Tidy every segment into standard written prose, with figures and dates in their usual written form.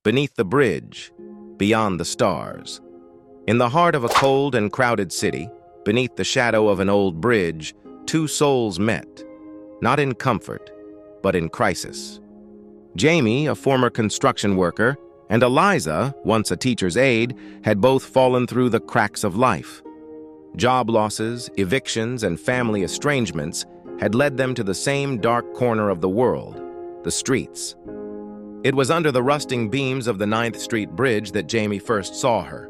beneath the bridge, beyond the stars. In the heart of a cold and crowded city, beneath the shadow of an old bridge, two souls met, not in comfort, but in crisis. Jamie, a former construction worker, and Eliza, once a teacher's aide, had both fallen through the cracks of life. Job losses, evictions, and family estrangements had led them to the same dark corner of the world, the streets. It was under the rusting beams of the 9th Street Bridge that Jamie first saw her.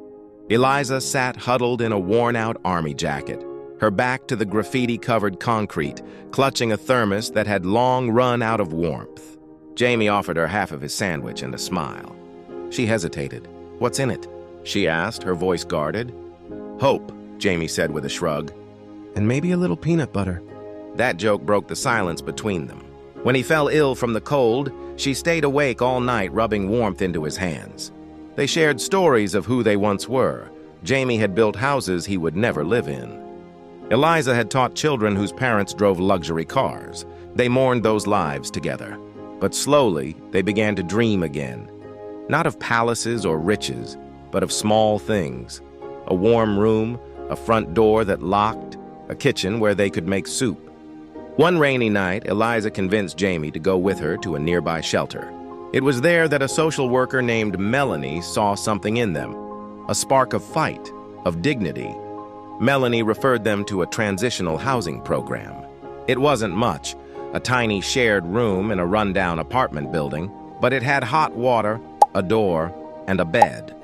Eliza sat huddled in a worn-out army jacket, her back to the graffiti-covered concrete, clutching a thermos that had long run out of warmth. Jamie offered her half of his sandwich and a smile. She hesitated. "What's in it?" she asked, her voice guarded. "Hope," Jamie said with a shrug. "And maybe a little peanut butter." That joke broke the silence between them. When he fell ill from the cold, she stayed awake all night rubbing warmth into his hands. They shared stories of who they once were. Jamie had built houses he would never live in. Eliza had taught children whose parents drove luxury cars. They mourned those lives together. But slowly, they began to dream again. Not of palaces or riches, but of small things. A warm room, a front door that locked, a kitchen where they could make soup. One rainy night, Eliza convinced Jamie to go with her to a nearby shelter. It was there that a social worker named Melanie saw something in them, a spark of fight, of dignity. Melanie referred them to a transitional housing program. It wasn't much, a tiny shared room in a rundown apartment building, but it had hot water, a door, and a bed.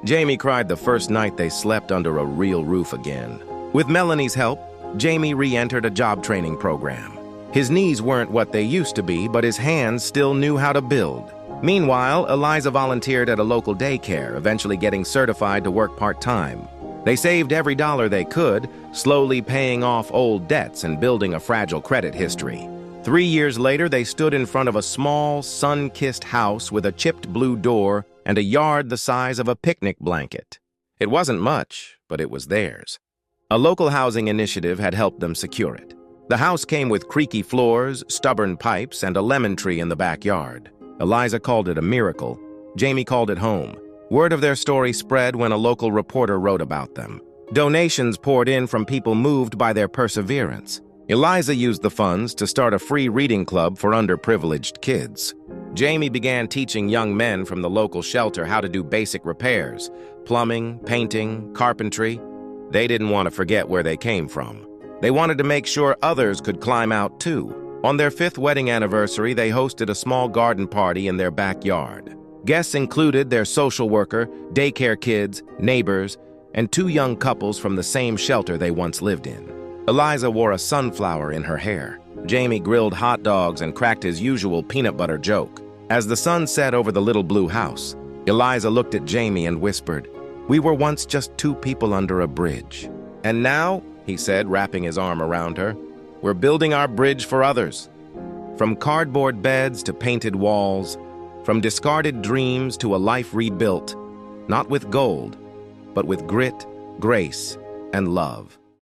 Jamie cried the first night they slept under a real roof again. With Melanie's help, Jamie re-entered a job training program. His knees weren't what they used to be, but his hands still knew how to build. Meanwhile, Eliza volunteered at a local daycare, eventually getting certified to work part-time. They saved every dollar they could, slowly paying off old debts and building a fragile credit history. 3 years later, they stood in front of a small, sun-kissed house with a chipped blue door and a yard the size of a picnic blanket. It wasn't much, but it was theirs. A local housing initiative had helped them secure it. The house came with creaky floors, stubborn pipes, and a lemon tree in the backyard. Eliza called it a miracle. Jamie called it home. Word of their story spread when a local reporter wrote about them. Donations poured in from people moved by their perseverance. Eliza used the funds to start a free reading club for underprivileged kids. Jamie began teaching young men from the local shelter how to do basic repairs, plumbing, painting, carpentry. They didn't want to forget where they came from. They wanted to make sure others could climb out too. On their 5th wedding anniversary, they hosted a small garden party in their backyard. Guests included their social worker, daycare kids, neighbors, and 2 young couples from the same shelter they once lived in. Eliza wore a sunflower in her hair. Jamie grilled hot dogs and cracked his usual peanut butter joke. As the sun set over the little blue house, Eliza looked at Jamie and whispered, "We were once just 2 people under a bridge. And now," he said, wrapping his arm around her, "we're building our bridge for others. From cardboard beds to painted walls, from discarded dreams to a life rebuilt, not with gold, but with grit, grace, and love."